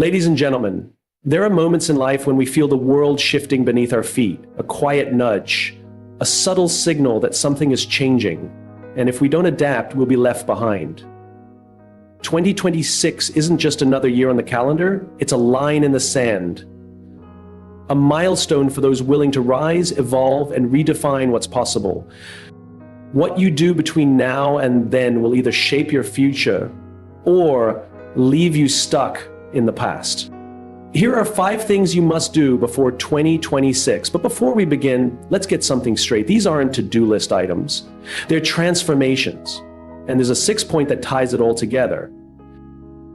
Ladies and gentlemen, there are moments in life when we feel the world shifting beneath our feet, a quiet nudge, a subtle signal that something is changing, and if we don't adapt, we'll be left behind. 2026 isn't just another year on the calendar, it's a line in the sand. A milestone for those willing to rise, evolve, and redefine what's possible. What you do between now and then will either shape your future or leave you stuck in the past. Here are 5 things you must do before 2026. But before we begin, let's get something straight. These aren't to-do list items. They're transformations. And there's a 6th point that ties it all together.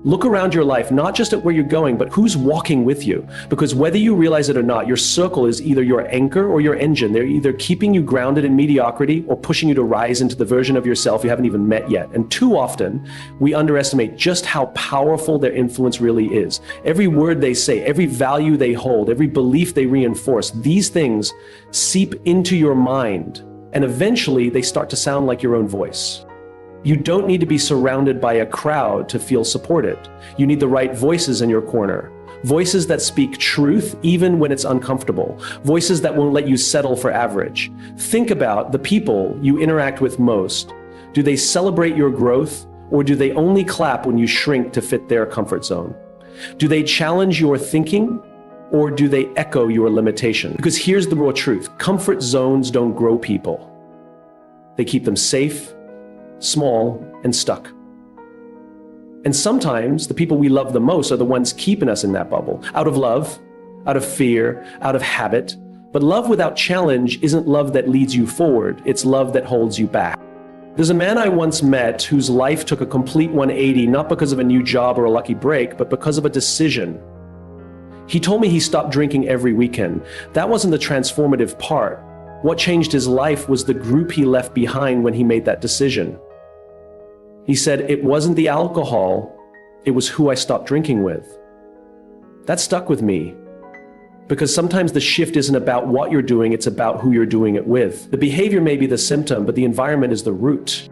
Look around your life, not just at where you're going, but who's walking with you. Because whether you realize it or not, your circle is either your anchor or your engine. They're either keeping you grounded in mediocrity or pushing you to rise into the version of yourself you haven't even met yet. And too often, we underestimate just how powerful their influence really is. Every word they say, every value they hold, every belief they reinforce, these things seep into your mind. And eventually, they start to sound like your own voice. You don't need to be surrounded by a crowd to feel supported. You need the right voices in your corner. Voices that speak truth even when it's uncomfortable. Voices that won't let you settle for average. Think about the people you interact with most. Do they celebrate your growth, or do they only clap when you shrink to fit their comfort zone? Do they challenge your thinking, or do they echo your limitation? Because here's the raw truth. Comfort zones don't grow people. They keep them safe, small, and stuck. And sometimes the people we love the most are the ones keeping us in that bubble, out of love, out of fear, out of habit. But love without challenge isn't love that leads you forward, it's love that holds you back. There's a man I once met whose life took a complete 180, not because of a new job or a lucky break, but because of a decision. He told me he stopped drinking every weekend. That wasn't the transformative part. What changed his life was the group he left behind when he made that decision. He said, it wasn't the alcohol, it was who I stopped drinking with. That stuck with me. Because sometimes the shift isn't about what you're doing, it's about who you're doing it with. The behavior may be the symptom, but the environment is the root.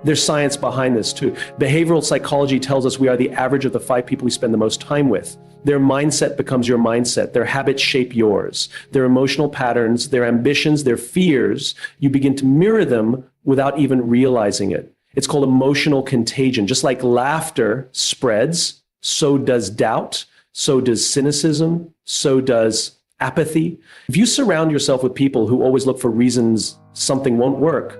There's science behind this too. Behavioral psychology tells us we are the average of the 5 people we spend the most time with. Their mindset becomes your mindset. Their habits shape yours. Their emotional patterns, their ambitions, their fears, you begin to mirror them without even realizing it. It's called emotional contagion. Just like laughter spreads, so does doubt, so does cynicism, so does apathy. If you surround yourself with people who always look for reasons something won't work,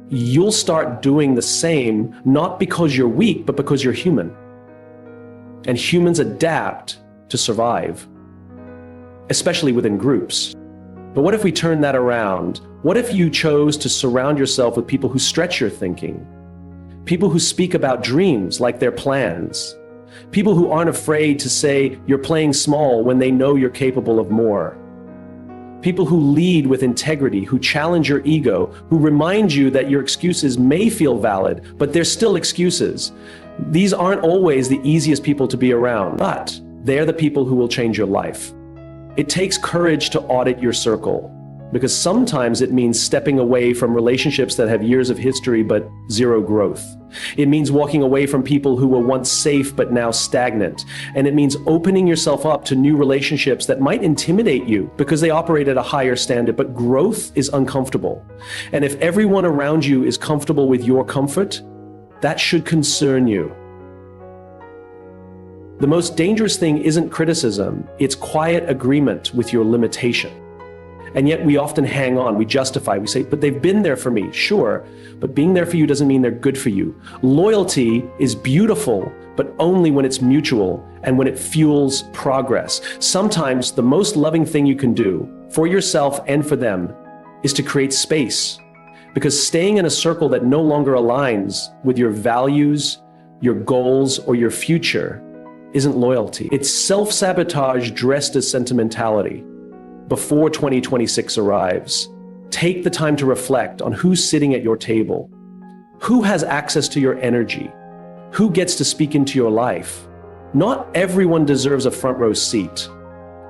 you'll start doing the same, not because you're weak, but because you're human. And humans adapt to survive, especially within groups. But what if we turn that around? What if you chose to surround yourself with people who stretch your thinking? People who speak about dreams like they're plans. People who aren't afraid to say you're playing small when they know you're capable of more. People who lead with integrity, who challenge your ego, who remind you that your excuses may feel valid, but they're still excuses. These aren't always the easiest people to be around, but they're the people who will change your life. It takes courage to audit your circle, because sometimes it means stepping away from relationships that have years of history but zero growth. It means walking away from people who were once safe but now stagnant. And it means opening yourself up to new relationships that might intimidate you because they operate at a higher standard, but growth is uncomfortable. And if everyone around you is comfortable with your comfort, that should concern you. The most dangerous thing isn't criticism, it's quiet agreement with your limitation. And yet we often hang on, we justify, we say, but they've been there for me. Sure, but being there for you doesn't mean they're good for you. Loyalty is beautiful, but only when it's mutual and when it fuels progress. Sometimes the most loving thing you can do for yourself and for them is to create space. Because staying in a circle that no longer aligns with your values, your goals, or your future isn't loyalty. It's self-sabotage dressed as sentimentality. Before 2026 arrives, take the time to reflect on who's sitting at your table, who has access to your energy, who gets to speak into your life. Not everyone deserves a front row seat.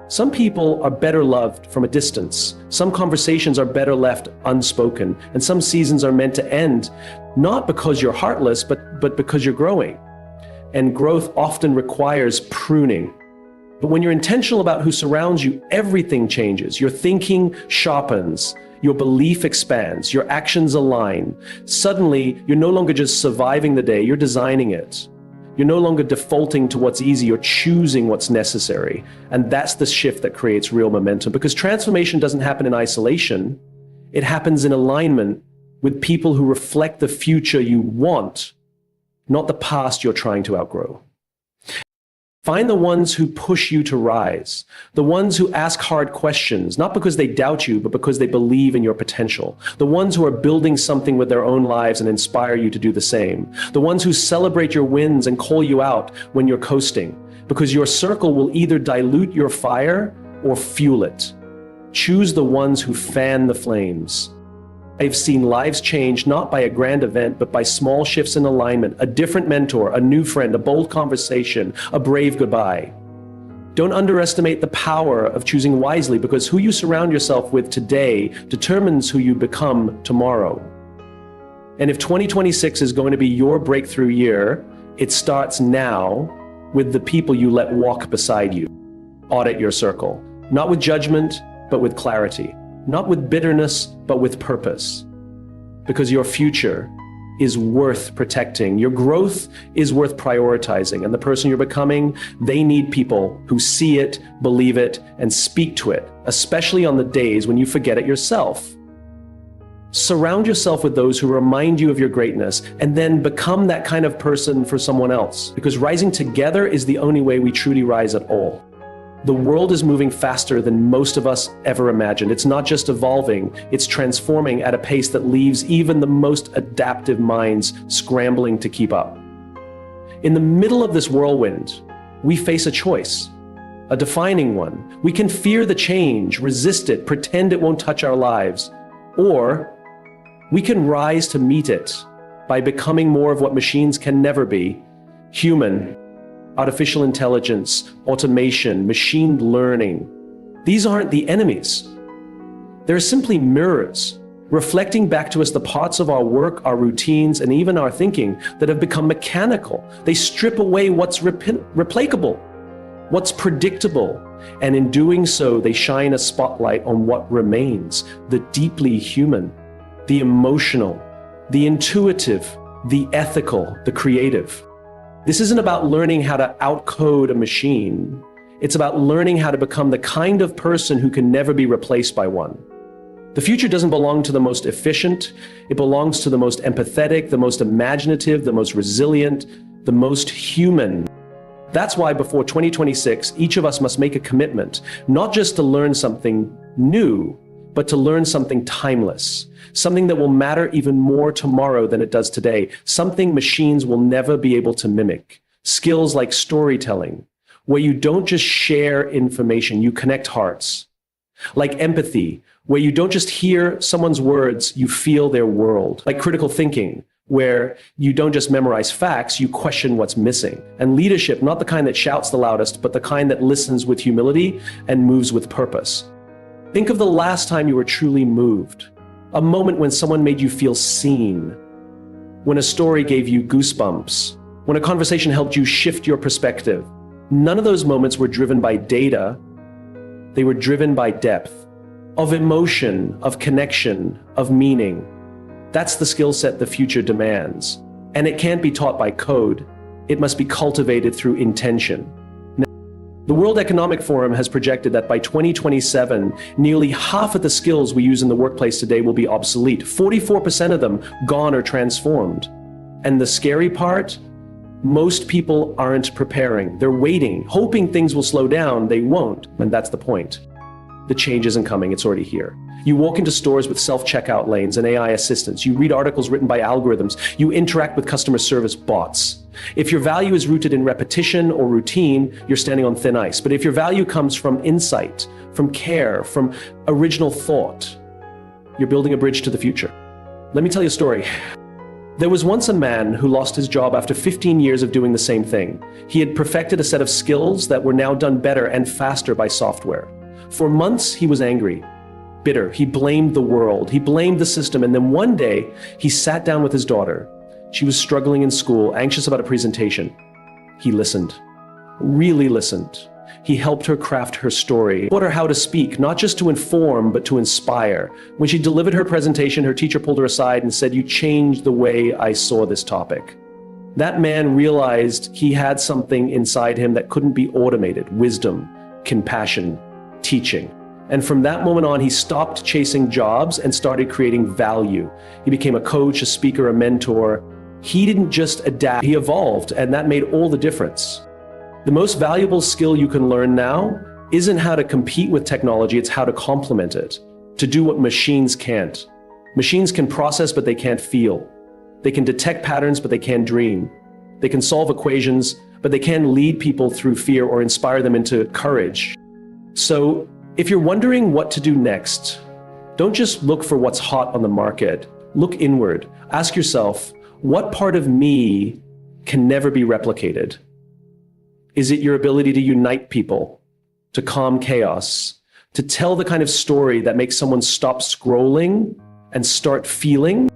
Some people are better loved from a distance. Some conversations are better left unspoken, and some seasons are meant to end, not because you're heartless, but because you're growing. and growth often requires pruning. But when you're intentional about who surrounds you, everything changes. Your thinking sharpens, your belief expands, your actions align. Suddenly, you're no longer just surviving the day, you're designing it. You're no longer defaulting to what's easy, you're choosing what's necessary. And that's the shift that creates real momentum, because transformation doesn't happen in isolation. It happens in alignment with people who reflect the future you want, not the past you're trying to outgrow. Find the ones who push you to rise, the ones who ask hard questions, not because they doubt you, but because they believe in your potential, the ones who are building something with their own lives and inspire you to do the same, the ones who celebrate your wins and call you out when you're coasting, because your circle will either dilute your fire or fuel it. Choose the ones who fan the flames. I've seen lives change not by a grand event, but by small shifts in alignment, a different mentor, a new friend, a bold conversation, a brave goodbye. Don't underestimate the power of choosing wisely, because who you surround yourself with today determines who you become tomorrow. And if 2026 is going to be your breakthrough year, it starts now with the people you let walk beside you. Audit your circle, not with judgment, but with clarity. Not with bitterness, but with purpose. Because your future is worth protecting. Your growth is worth prioritizing. And the person you're becoming, they need people who see it, believe it, and speak to it, especially on the days when you forget it yourself. Surround yourself with those who remind you of your greatness, and then become that kind of person for someone else. Because rising together is the only way we truly rise at all. The world is moving faster than most of us ever imagined. It's not just evolving, it's transforming at a pace that leaves even the most adaptive minds scrambling to keep up. In the middle of this whirlwind, we face a choice, a defining one. We can fear the change, resist it, pretend it won't touch our lives, or we can rise to meet it by becoming more of what machines can never be: human. Artificial intelligence, automation, machine learning. These aren't the enemies. They're simply mirrors, reflecting back to us the parts of our work, our routines, and even our thinking that have become mechanical. They strip away what's replicable, what's predictable, and in doing so, they shine a spotlight on what remains: the deeply human, the emotional, the intuitive, the ethical, the creative. This isn't about learning how to outcode a machine. It's about learning how to become the kind of person who can never be replaced by one. The future doesn't belong to the most efficient. It belongs to the most empathetic, the most imaginative, the most resilient, the most human. That's why before 2026, each of us must make a commitment, not just to learn something new, but to learn something timeless, something that will matter even more tomorrow than it does today, something machines will never be able to mimic. Skills like storytelling, where you don't just share information, you connect hearts. Like empathy, where you don't just hear someone's words, you feel their world. Like critical thinking, where you don't just memorize facts, you question what's missing. And leadership, not the kind that shouts the loudest, but the kind that listens with humility and moves with purpose. Think of the last time you were truly moved. A moment when someone made you feel seen. When a story gave you goosebumps. When a conversation helped you shift your perspective. None of those moments were driven by data. They were driven by depth, of emotion, of connection, of meaning. That's the skill set the future demands. And it can't be taught by code. It must be cultivated through intention. The World Economic Forum has projected that by 2027, nearly half of the skills we use in the workplace today will be obsolete, 44% of them gone or transformed. And the scary part? Most people aren't preparing. They're waiting, hoping things will slow down. They won't, and that's the point. The change isn't coming, it's already here. You walk into stores with self-checkout lanes and AI assistants. You read articles written by algorithms. You interact with customer service bots. If your value is rooted in repetition or routine, you're standing on thin ice. But if your value comes from insight, from care, from original thought, you're building a bridge to the future. Let me tell you a story. There was once a man who lost his job after 15 years of doing the same thing. He had perfected a set of skills that were now done better and faster by software. For months, he was angry, bitter. He blamed the world. He blamed the system. And then one day, he sat down with his daughter. She was struggling in school, anxious about a presentation. He listened, really listened. He helped her craft her story, taught her how to speak, not just to inform, but to inspire. When she delivered her presentation, her teacher pulled her aside and said, "You changed the way I saw this topic." That man realized he had something inside him that couldn't be automated: wisdom, compassion, teaching. And from that moment on, he stopped chasing jobs and started creating value. He became a coach, a speaker, a mentor. He didn't just adapt, he evolved, and that made all the difference. The most valuable skill you can learn now isn't how to compete with technology, it's how to complement it, to do what machines can't. Machines can process, but they can't feel. They can detect patterns, but they can't dream. They can solve equations, but they can't lead people through fear or inspire them into courage. So if you're wondering what to do next, don't just look for what's hot on the market. Look inward. Ask yourself, what part of me can never be replicated? Is it your ability to unite people, to calm chaos, to tell the kind of story that makes someone stop scrolling and start feeling?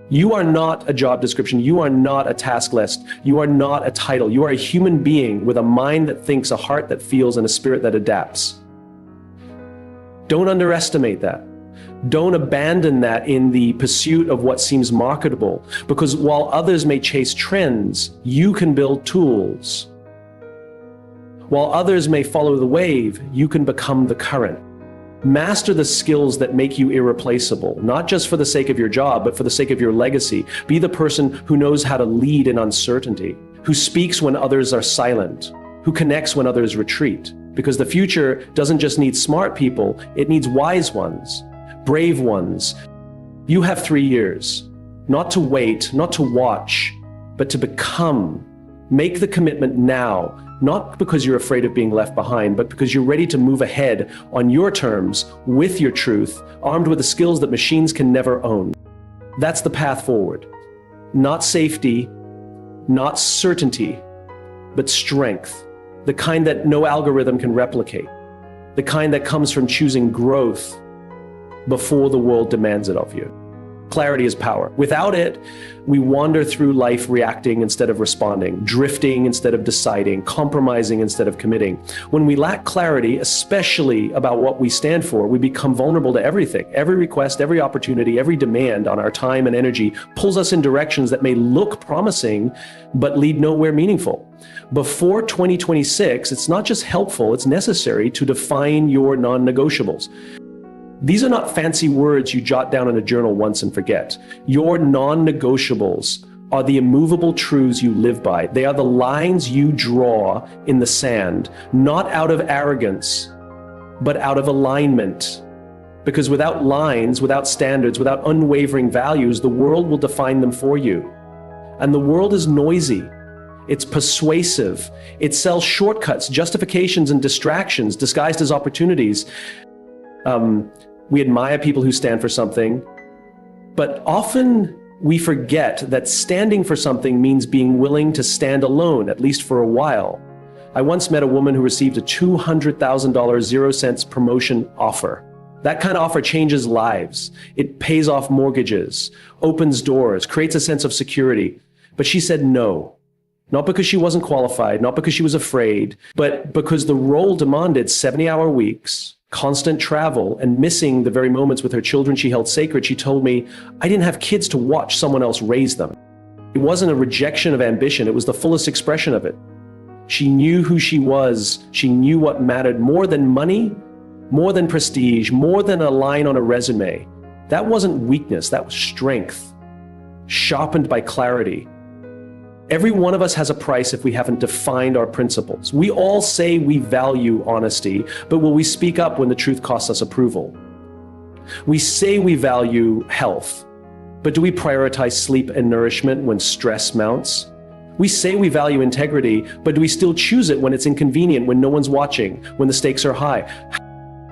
You are not a job description. You are not a task list. You are not a title. You are a human being with a mind that thinks, a heart that feels, and a spirit that adapts. Don't underestimate that. Don't abandon that in the pursuit of what seems marketable, because while others may chase trends, you can build tools. While others may follow the wave, you can become the current. Master the skills that make you irreplaceable, not just for the sake of your job, but for the sake of your legacy. Be the person who knows how to lead in uncertainty, who speaks when others are silent, who connects when others retreat. Because the future doesn't just need smart people, it needs wise ones, brave ones. You have 3 years, not to wait, not to watch, but to become. Make the commitment now, not because you're afraid of being left behind, but because you're ready to move ahead on your terms, with your truth, armed with the skills that machines can never own. That's the path forward. Not safety, not certainty, but strength. The kind that no algorithm can replicate. The kind that comes from choosing growth before the world demands it of you. Clarity is power. Without it, we wander through life reacting instead of responding, drifting instead of deciding, compromising instead of committing. When we lack clarity, especially about what we stand for, we become vulnerable to everything. Every request, every opportunity, every demand on our time and energy pulls us in directions that may look promising, but lead nowhere meaningful. Before 2026, it's not just helpful, it's necessary to define your non-negotiables. These are not fancy words you jot down in a journal once and forget. Your non-negotiables are the immovable truths you live by. They are the lines you draw in the sand, not out of arrogance, but out of alignment. Because without lines, without standards, without unwavering values, the world will define them for you. And the world is noisy. It's persuasive. It sells shortcuts, justifications, and distractions disguised as opportunities. We admire people who stand for something, but often we forget that standing for something means being willing to stand alone, at least for a while. I once met a woman who received a $200,000 0-cents promotion offer. That kind of offer changes lives. It pays off mortgages, opens doors, creates a sense of security. But she said no. Not because she wasn't qualified, not because she was afraid, but because the role demanded 70-hour weeks, constant travel, and missing the very moments with her children she held sacred. She told me, I didn't have kids to watch someone else raise them. It wasn't a rejection of ambition, it was the fullest expression of it. She knew who she was, she knew what mattered more than money, more than prestige, more than a line on a resume. That wasn't weakness, that was strength, sharpened by clarity. Every one of us has a price if we haven't defined our principles. We all say we value honesty, but will we speak up when the truth costs us approval? We say we value health, but do we prioritize sleep and nourishment when stress mounts? We say we value integrity, but do we still choose it when it's inconvenient, when no one's watching, when the stakes are high?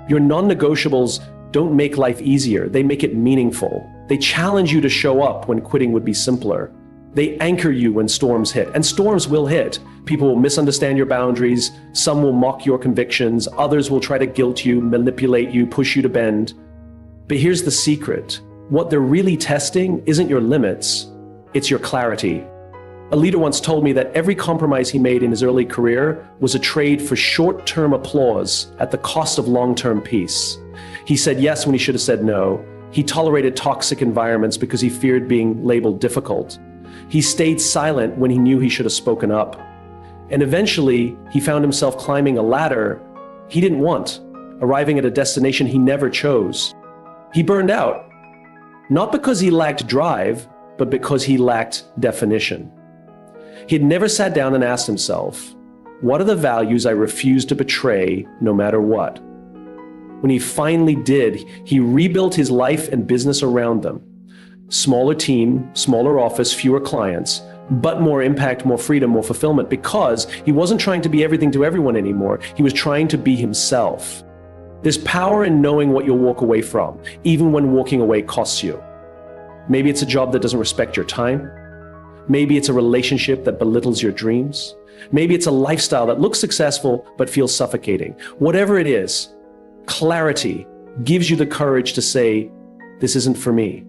Your non-negotiables don't make life easier, they make it meaningful. They challenge you to show up when quitting would be simpler. They anchor you when storms hit, and storms will hit. People will misunderstand your boundaries, some will mock your convictions, others will try to guilt you, manipulate you, push you to bend. But here's the secret. What they're really testing isn't your limits, it's your clarity. A leader once told me that every compromise he made in his early career was a trade for short-term applause at the cost of long-term peace. He said yes when he should have said no. He tolerated toxic environments because he feared being labeled difficult. He stayed silent when he knew he should have spoken up. And eventually, he found himself climbing a ladder he didn't want, arriving at a destination he never chose. He burned out, not because he lacked drive, but because he lacked definition. He had never sat down and asked himself, what are the values I refuse to betray no matter what? When he finally did, he rebuilt his life and business around them. Smaller team, smaller office, fewer clients, but more impact, more freedom, more fulfillment, because he wasn't trying to be everything to everyone anymore. He was trying to be himself. There's power in knowing what you'll walk away from, even when walking away costs you. Maybe it's a job that doesn't respect your time. Maybe it's a relationship that belittles your dreams. Maybe it's a lifestyle that looks successful but feels suffocating. Whatever it is, clarity gives you the courage to say, this isn't for me.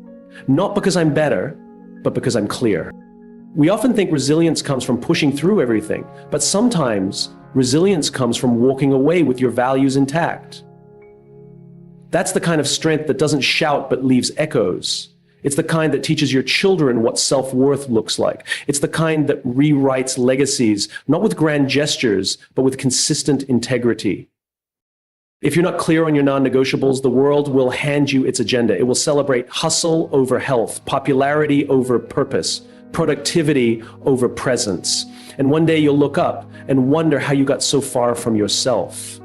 Not because I'm better, but because I'm clear. We often think resilience comes from pushing through everything, but sometimes resilience comes from walking away with your values intact. That's the kind of strength that doesn't shout but leaves echoes. It's the kind that teaches your children what self-worth looks like. It's the kind that rewrites legacies, not with grand gestures, but with consistent integrity. If you're not clear on your non-negotiables, the world will hand you its agenda. It will celebrate hustle over health, popularity over purpose, productivity over presence. And one day you'll look up and wonder how you got so far from yourself.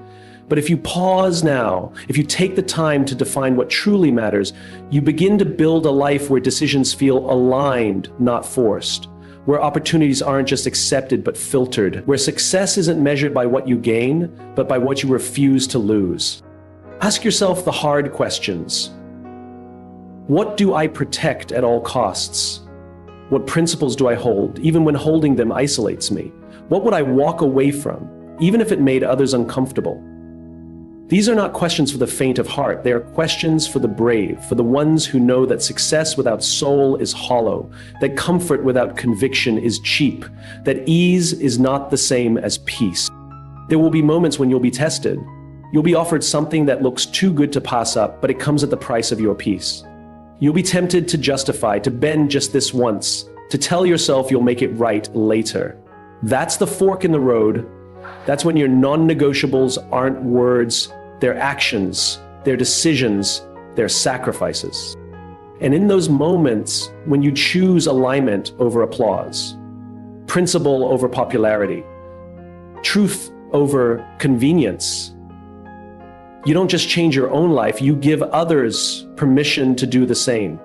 But if you pause now, if you take the time to define what truly matters, you begin to build a life where decisions feel aligned, not forced, where opportunities aren't just accepted but filtered, where success isn't measured by what you gain, but by what you refuse to lose. Ask yourself the hard questions. What do I protect at all costs? What principles do I hold, even when holding them isolates me? What would I walk away from, even if it made others uncomfortable? These are not questions for the faint of heart. They are questions for the brave, for the ones who know that success without soul is hollow, that comfort without conviction is cheap, that ease is not the same as peace. There will be moments when you'll be tested. You'll be offered something that looks too good to pass up, but it comes at the price of your peace. You'll be tempted to justify, to bend just this once, to tell yourself you'll make it right later. That's the fork in the road. That's when your non-negotiables aren't words, they're actions, they're decisions, they're sacrifices. And in those moments, when you choose alignment over applause, principle over popularity, truth over convenience, you don't just change your own life, you give others permission to do the same.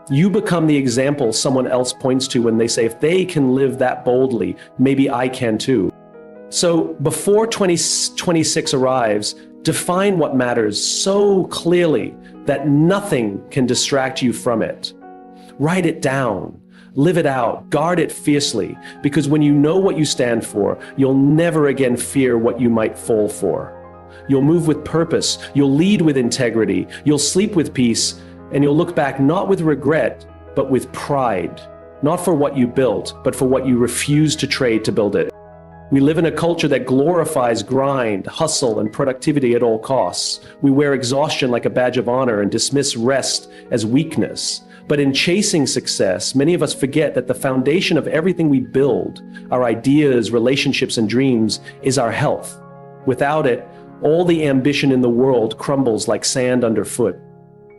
You become the example someone else points to when they say, if they can live that boldly, maybe I can too. So before 2026 arrives, define what matters so clearly that nothing can distract you from it. Write it down, live it out, guard it fiercely, because when you know what you stand for, you'll never again fear what you might fall for. You'll move with purpose, you'll lead with integrity, you'll sleep with peace, and you'll look back not with regret, but with pride. Not for what you built, but for what you refused to trade to build it. We live in a culture that glorifies grind, hustle, and productivity at all costs. We wear exhaustion like a badge of honor and dismiss rest as weakness. But in chasing success, many of us forget that the foundation of everything we build, our ideas, relationships, and dreams, is our health. Without it, all the ambition in the world crumbles like sand underfoot.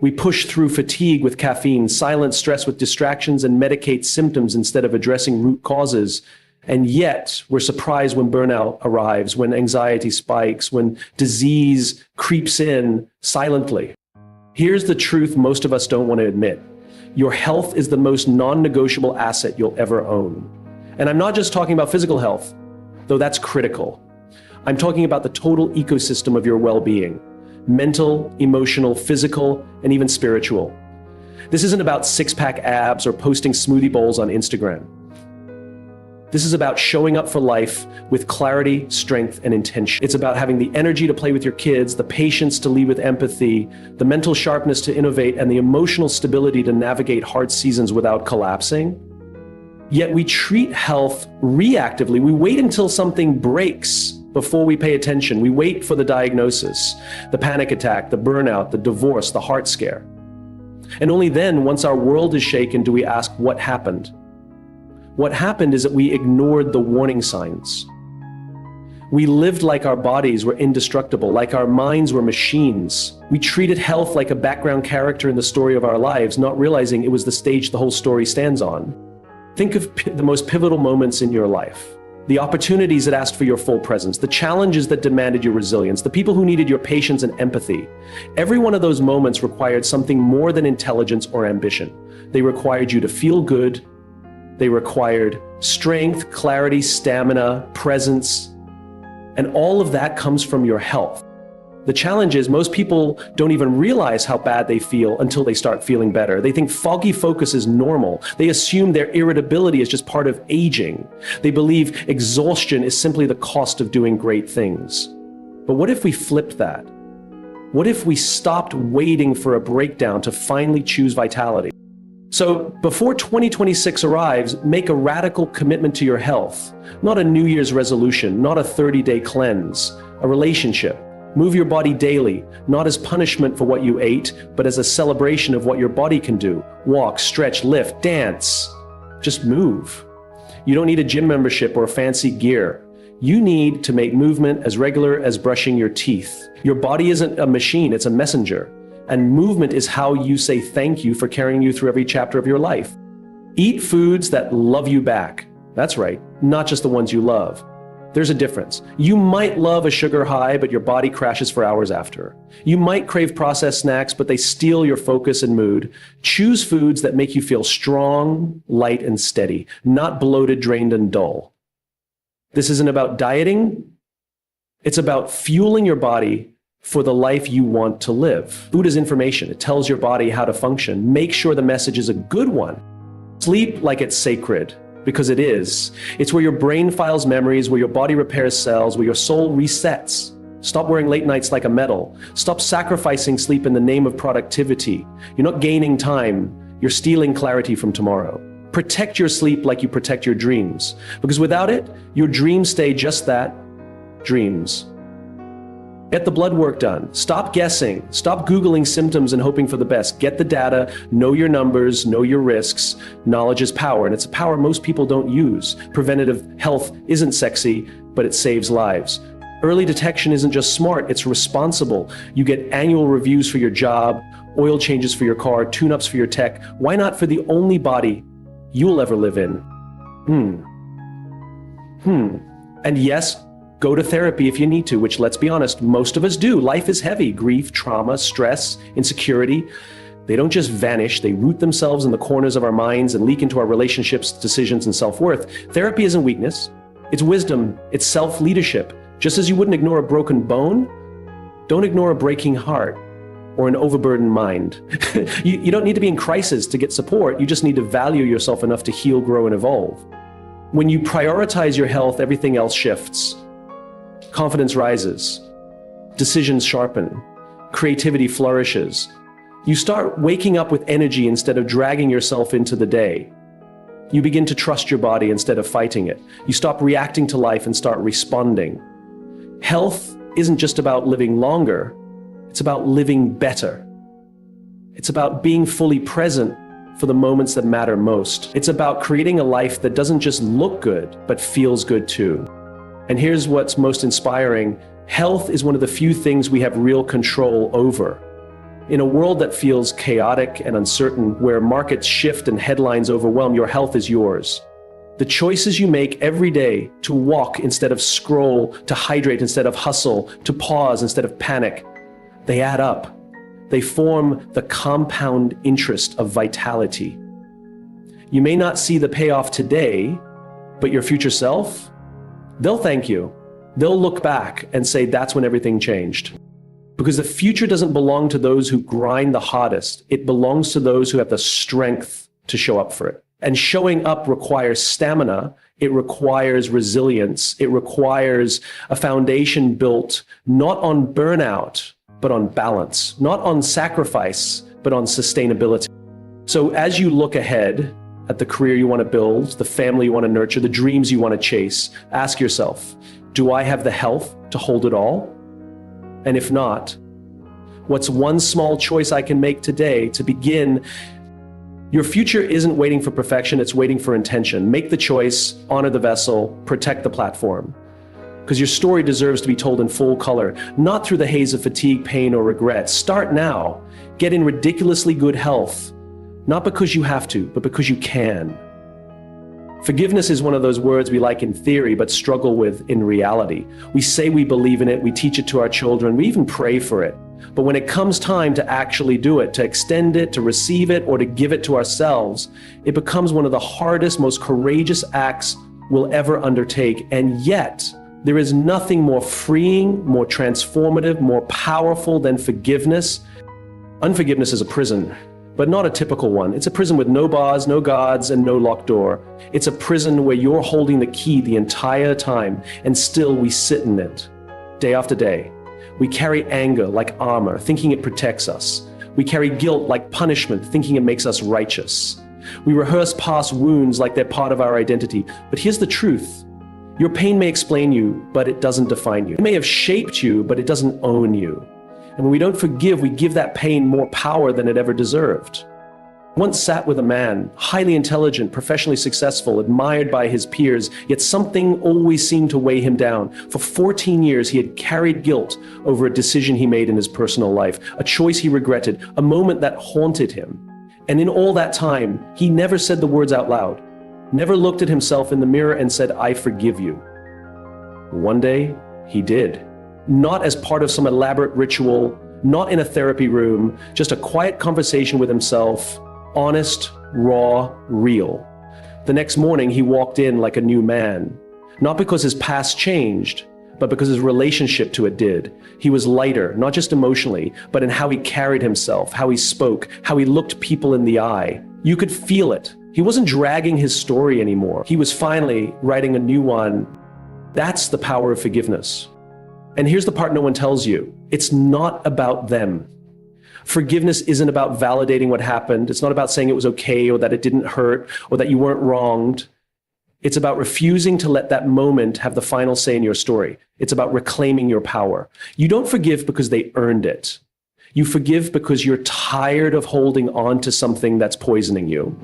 We push through fatigue with caffeine, silence stress with distractions, and medicate symptoms instead of addressing root causes. And yet, we're surprised when burnout arrives, when anxiety spikes, when disease creeps in silently. Here's the truth most of us don't want to admit. Your health is the most non-negotiable asset you'll ever own. And I'm not just talking about physical health, though that's critical. I'm talking about the total ecosystem of your well-being. Mental, emotional, physical, and even spiritual. This isn't about six-pack abs or posting smoothie bowls on Instagram. This is about showing up for life with clarity, strength, and intention. It's about having the energy to play with your kids, the patience to lead with empathy, the mental sharpness to innovate, and the emotional stability to navigate hard seasons without collapsing. Yet we treat health reactively. We wait until something breaks before we pay attention. We wait for the diagnosis, the panic attack, the burnout, the divorce, the heart scare. And only then, once our world is shaken, do we ask what happened. What happened is that we ignored the warning signs. We lived like our bodies were indestructible, like our minds were machines. We treated health like a background character in the story of our lives, not realizing it was the stage the whole story stands on. Think of the most pivotal moments in your life. The opportunities that asked for your full presence, the challenges that demanded your resilience, the people who needed your patience and empathy. Every one of those moments required something more than intelligence or ambition. They required you to feel good. They required strength, clarity, stamina, presence. And all of that comes from your health. The challenge is most people don't even realize how bad they feel until they start feeling better. They think foggy focus is normal. They assume their irritability is just part of aging. They believe exhaustion is simply the cost of doing great things. But what if we flipped that? What if we stopped waiting for a breakdown to finally choose vitality? So before 2026 arrives, make a radical commitment to your health. Not a New Year's resolution, not a 30-day cleanse, a relationship. Move your body daily, not as punishment for what you ate, but as a celebration of what your body can do. Walk, stretch, lift, dance. Just move. You don't need a gym membership or fancy gear. You need to make movement as regular as brushing your teeth. Your body isn't a machine, it's a messenger. And movement is how you say thank you for carrying you through every chapter of your life. Eat foods that love you back. That's right, not just the ones you love. There's a difference. You might love a sugar high, but your body crashes for hours after. You might crave processed snacks, but they steal your focus and mood. Choose foods that make you feel strong, light, and steady, not bloated, drained, and dull. This isn't about dieting. It's about fueling your body for the life you want to live. Food is information. It tells your body how to function. Make sure the message is a good one. Sleep like it's sacred, because it is. It's where your brain files memories, where your body repairs cells, where your soul resets. Stop wearing late nights like a medal. Stop sacrificing sleep in the name of productivity. You're not gaining time. You're stealing clarity from tomorrow. Protect your sleep like you protect your dreams, because without it, your dreams stay just that, dreams. Get the blood work done. Stop guessing. Stop Googling symptoms and hoping for the best. Get the data, know your numbers, know your risks. Knowledge is power, and it's a power most people don't use. Preventative health isn't sexy, but it saves lives. Early detection isn't just smart, it's responsible. You get annual reviews for your job, oil changes for your car, tune-ups for your tech. Why not for the only body you'll ever live in? And yes, go to therapy if you need to, which, let's be honest, most of us do. Life is heavy. Grief, trauma, stress, insecurity. They don't just vanish. They root themselves in the corners of our minds and leak into our relationships, decisions, and self-worth. Therapy isn't weakness. It's wisdom. It's self-leadership. Just as you wouldn't ignore a broken bone, don't ignore a breaking heart or an overburdened mind. You don't need to be in crisis to get support. You just need to value yourself enough to heal, grow, and evolve. When you prioritize your health, everything else shifts. Confidence rises, decisions sharpen, creativity flourishes. You start waking up with energy instead of dragging yourself into the day. You begin to trust your body instead of fighting it. You stop reacting to life and start responding. Health isn't just about living longer, it's about living better. It's about being fully present for the moments that matter most. It's about creating a life that doesn't just look good, but feels good too. And here's what's most inspiring. Health is one of the few things we have real control over. In a world that feels chaotic and uncertain, where markets shift and headlines overwhelm, your health is yours. The choices you make every day to walk instead of scroll, to hydrate instead of hustle, to pause instead of panic, they add up. They form the compound interest of vitality. You may not see the payoff today, but your future self, they'll thank you. They'll look back and say that's when everything changed. Because the future doesn't belong to those who grind the hardest. It belongs to those who have the strength to show up for it. And showing up requires stamina. It requires resilience. It requires a foundation built not on burnout, but on balance. Not on sacrifice, but on sustainability. So as you look ahead, at the career you want to build, the family you want to nurture, the dreams you want to chase, ask yourself, do I have the health to hold it all? And if not, what's one small choice I can make today to begin? Your future isn't waiting for perfection, it's waiting for intention. Make the choice, honor the vessel, protect the platform. Because your story deserves to be told in full color, not through the haze of fatigue, pain, or regret. Start now. Get in ridiculously good health, not because you have to, but because you can. Forgiveness is one of those words we like in theory, but struggle with in reality. We say we believe in it, we teach it to our children, we even pray for it. But when it comes time to actually do it, to extend it, to receive it, or to give it to ourselves, it becomes one of the hardest, most courageous acts we'll ever undertake. And yet, there is nothing more freeing, more transformative, more powerful than forgiveness. Unforgiveness is a prison, but not a typical one. It's a prison with no bars, no guards, and no locked door. It's a prison where you're holding the key the entire time, and still we sit in it, day after day. We carry anger like armor, thinking it protects us. We carry guilt like punishment, thinking it makes us righteous. We rehearse past wounds like they're part of our identity. But here's the truth. Your pain may explain you, but it doesn't define you. It may have shaped you, but it doesn't own you. And when we don't forgive, we give that pain more power than it ever deserved. I once sat with a man, highly intelligent, professionally successful, admired by his peers, yet something always seemed to weigh him down. For 14 years, he had carried guilt over a decision he made in his personal life, a choice he regretted, a moment that haunted him. And in all that time, he never said the words out loud, never looked at himself in the mirror and said, I forgive you. One day, he did. Not as part of some elaborate ritual, not in a therapy room, just a quiet conversation with himself, honest, raw, real. The next morning, he walked in like a new man, not because his past changed, but because his relationship to it did. He was lighter, not just emotionally, but in how he carried himself, how he spoke, how he looked people in the eye. You could feel it. He wasn't dragging his story anymore. He was finally writing a new one. That's the power of forgiveness. And here's the part no one tells you. It's not about them. Forgiveness isn't about validating what happened. It's not about saying it was okay or that it didn't hurt or that you weren't wronged. It's about refusing to let that moment have the final say in your story. It's about reclaiming your power. You don't forgive because they earned it. You forgive because you're tired of holding on to something that's poisoning you.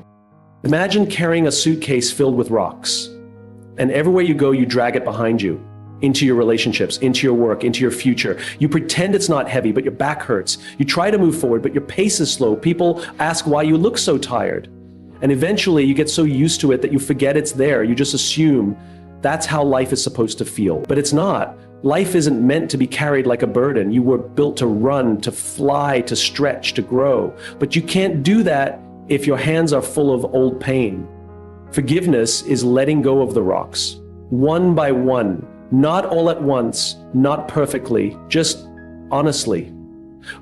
Imagine carrying a suitcase filled with rocks, and everywhere you go, you drag it behind you. Into your relationships, into your work, into your future. You pretend it's not heavy, but your back hurts. You try to move forward, but your pace is slow. People ask why you look so tired. And eventually you get so used to it that you forget it's there. You just assume that's how life is supposed to feel. But it's not. Life isn't meant to be carried like a burden. You were built to run, to fly, to stretch, to grow. But you can't do that if your hands are full of old pain. Forgiveness is letting go of the rocks, one by one. Not all at once, not perfectly, just honestly.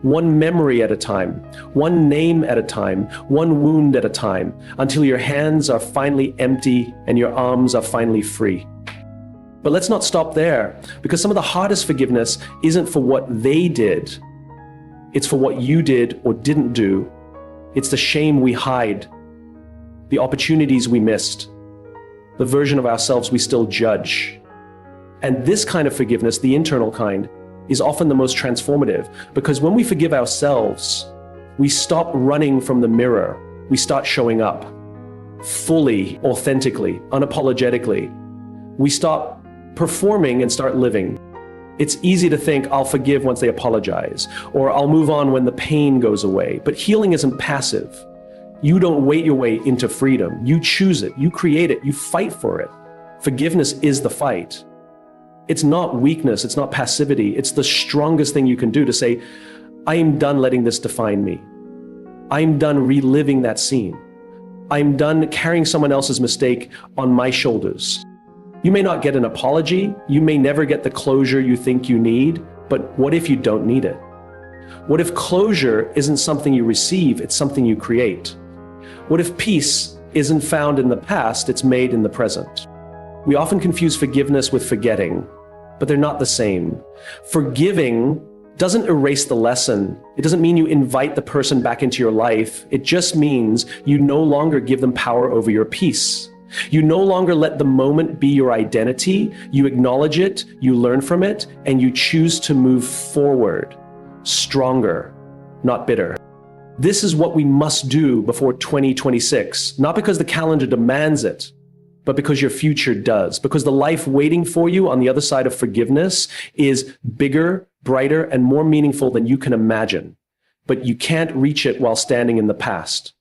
One memory at a time, one name at a time, one wound at a time, until your hands are finally empty and your arms are finally free. But let's not stop there, because some of the hardest forgiveness isn't for what they did. It's for what you did or didn't do. It's the shame we hide, the opportunities we missed, the version of ourselves we still judge. And this kind of forgiveness, the internal kind, is often the most transformative, because when we forgive ourselves, we stop running from the mirror. We start showing up fully, authentically, unapologetically. We stop performing and start living. It's easy to think, I'll forgive once they apologize, or I'll move on when the pain goes away. But healing isn't passive. You don't wait your way into freedom. You choose it, you create it, you fight for it. Forgiveness is the fight. It's not weakness, it's not passivity. It's the strongest thing you can do to say, I am done letting this define me. I'm done reliving that scene. I'm done carrying someone else's mistake on my shoulders. You may not get an apology, you may never get the closure you think you need, but what if you don't need it? What if closure isn't something you receive, it's something you create? What if peace isn't found in the past, it's made in the present? We often confuse forgiveness with forgetting, but they're not the same. Forgiving doesn't erase the lesson. It doesn't mean you invite the person back into your life. It just means you no longer give them power over your peace. You no longer let the moment be your identity. You acknowledge it, you learn from it, and you choose to move forward, stronger, not bitter. This is what we must do before 2026, not because the calendar demands it, but because your future does, because the life waiting for you on the other side of forgiveness is bigger, brighter, and more meaningful than you can imagine. But you can't reach it while standing in the past.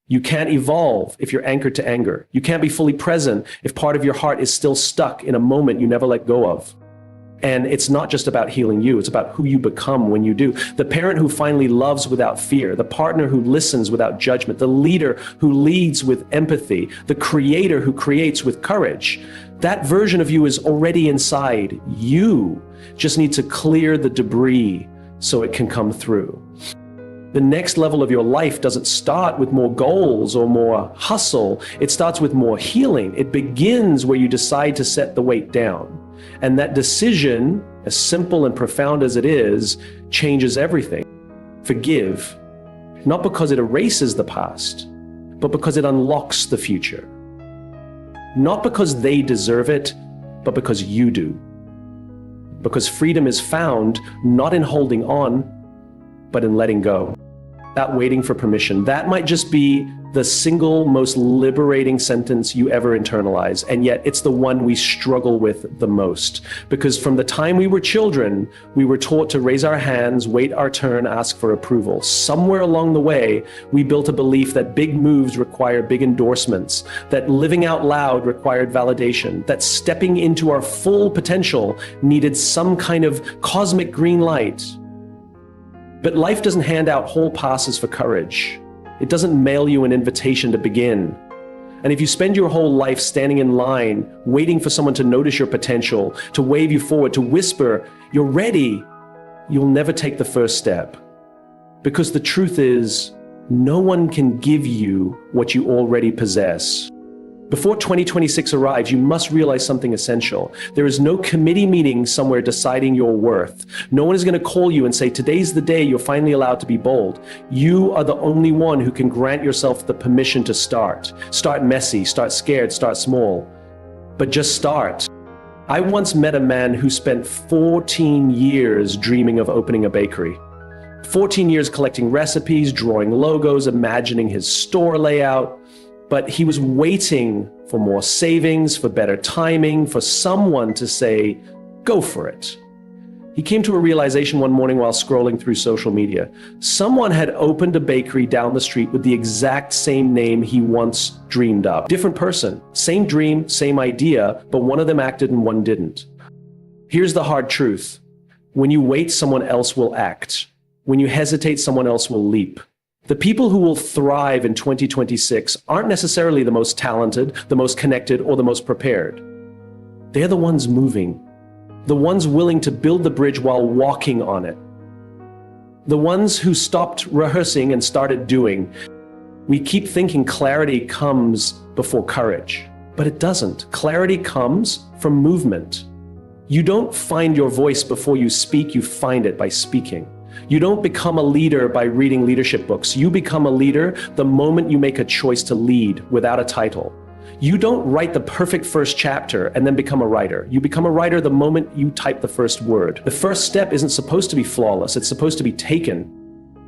You can't evolve if you're anchored to anger. You can't be fully present if part of your heart is still stuck in a moment you never let go of. And it's not just about healing you, it's about who you become when you do. The parent who finally loves without fear, the partner who listens without judgment, the leader who leads with empathy, the creator who creates with courage. That version of you is already inside. You just need to clear the debris so it can come through. The next level of your life doesn't start with more goals or more hustle. It starts with more healing. It begins where you decide to set the weight down. And that decision, as simple and profound as it is, changes everything. Forgive, not because it erases the past, but because it unlocks the future. Not because they deserve it, but because you do. Because freedom is found not in holding on, but in letting go. Not waiting for permission. That might just be the single most liberating sentence you ever internalize, and yet it's the one we struggle with the most. Because from the time we were children, we were taught to raise our hands, wait our turn, ask for approval. Somewhere along the way, we built a belief that big moves require big endorsements, that living out loud required validation, that stepping into our full potential needed some kind of cosmic green light. But life doesn't hand out whole passes for courage. It doesn't mail you an invitation to begin. And if you spend your whole life standing in line, waiting for someone to notice your potential, to wave you forward, to whisper, "You're ready," you'll never take the first step. Because the truth is, no one can give you what you already possess. Before 2026 arrives, you must realize something essential. There is no committee meeting somewhere deciding your worth. No one is going to call you and say, "Today's the day you're finally allowed to be bold." You are the only one who can grant yourself the permission to start. Start messy, start scared, start small. But just start. I once met a man who spent 14 years dreaming of opening a bakery. 14 years collecting recipes, drawing logos, imagining his store layout. But he was waiting for more savings, for better timing, for someone to say, "Go for it." He came to a realization one morning while scrolling through social media. Someone had opened a bakery down the street with the exact same name he once dreamed of. Different person, same dream, same idea, but one of them acted and one didn't. Here's the hard truth. When you wait, someone else will act. When you hesitate, someone else will leap. The people who will thrive in 2026 aren't necessarily the most talented, the most connected, or the most prepared. They're the ones moving, the ones willing to build the bridge while walking on it, the ones who stopped rehearsing and started doing. We keep thinking clarity comes before courage, but it doesn't. Clarity comes from movement. You don't find your voice before you speak, you find it by speaking. You don't become a leader by reading leadership books. You become a leader the moment you make a choice to lead without a title. You don't write the perfect first chapter and then become a writer. You become a writer the moment you type the first word. The first step isn't supposed to be flawless. It's supposed to be taken.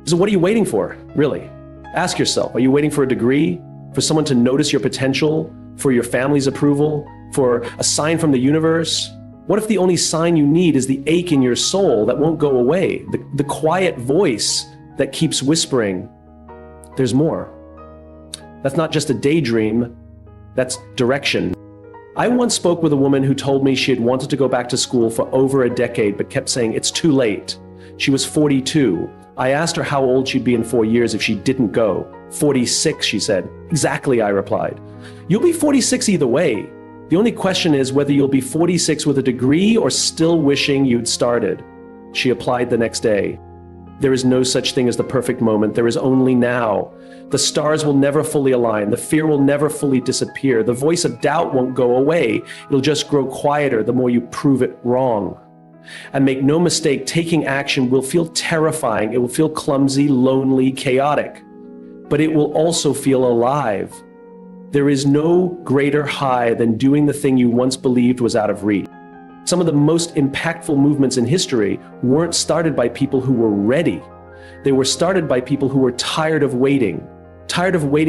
So what are you waiting for, really? Ask yourself, are you waiting for a degree? For someone to notice your potential? For your family's approval? For a sign from the universe? What if the only sign you need is the ache in your soul that won't go away? The quiet voice that keeps whispering, "There's more." That's not just a daydream, that's direction. I once spoke with a woman who told me she had wanted to go back to school for over a decade, but kept saying, "It's too late." She was 42. I asked her how old she'd be in 4 years if she didn't go. 46, she said. "Exactly," I replied. "You'll be 46 either way. The only question is whether you'll be 46 with a degree or still wishing you'd started." She applied the next day. There is no such thing as the perfect moment. There is only now. The stars will never fully align. The fear will never fully disappear. The voice of doubt won't go away. It'll just grow quieter the more you prove it wrong. And make no mistake, taking action will feel terrifying. It will feel clumsy, lonely, chaotic, but it will also feel alive. There is no greater high than doing the thing you once believed was out of reach. Some of the most impactful movements in history weren't started by people who were ready. They were started by people who were tired of waiting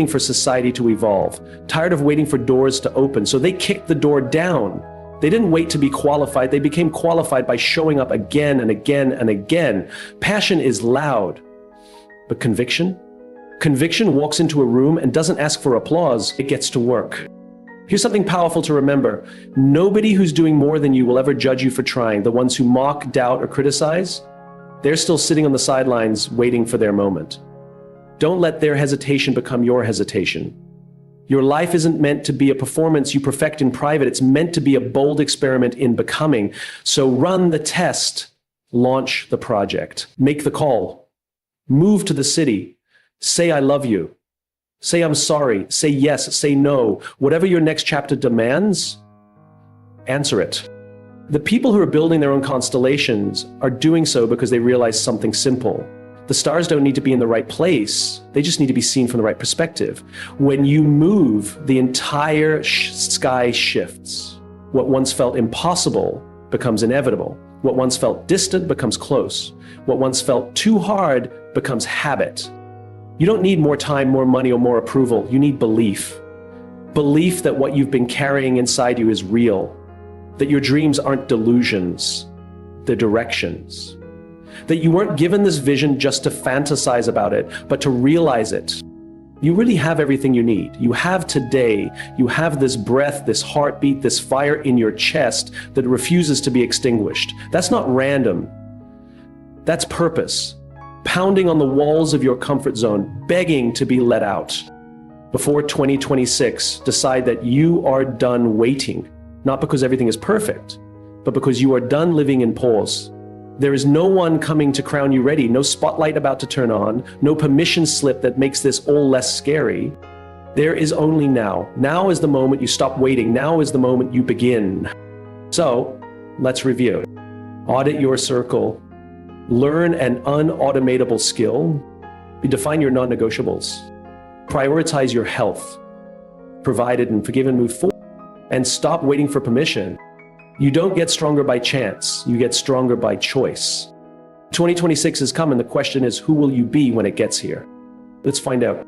for society to evolve, tired of waiting for doors to open. So they kicked the door down. They didn't wait to be qualified. They became qualified by showing up again and again and again. Passion is loud, but conviction walks into a room and doesn't ask for applause. It gets to work. Here's something powerful to remember. Nobody who's doing more than you will ever judge you for trying. The ones who mock, doubt, or criticize, they're still sitting on the sidelines waiting for their moment. Don't let their hesitation become your hesitation. Your life isn't meant to be a performance you perfect in private. It's meant to be a bold experiment in becoming. So run the test, launch the project, make the call, move to the city, say I love you, say I'm sorry, say yes, say no. Whatever your next chapter demands, answer it. The people who are building their own constellations are doing so because they realize something simple. The stars don't need to be in the right place. They just need to be seen from the right perspective. When you move, the entire sky shifts. What once felt impossible becomes inevitable. What once felt distant becomes close. What once felt too hard becomes habit. You don't need more time, more money, or more approval. You need belief. Belief that what you've been carrying inside you is real. That your dreams aren't delusions, they're directions. That you weren't given this vision just to fantasize about it, but to realize it. You really have everything you need. You have today, you have this breath, this heartbeat, this fire in your chest that refuses to be extinguished. That's not random. That's purpose. Pounding on the walls of your comfort zone, begging to be let out. Before 2026, decide that you are done waiting, not because everything is perfect, but because you are done living in pause. There is no one coming to crown you ready, no spotlight about to turn on, no permission slip that makes this all less scary. There is only now. Now is the moment you stop waiting. Now is the moment you begin. So let's review. Audit your circle. Learn an unautomatable skill. Define your non-negotiables. Prioritize your health. Provided and forgiven, move forward. And stop waiting for permission. You don't get stronger by chance. You get stronger by choice. 2026 is coming. The question is, who will you be when it gets here? Let's find out.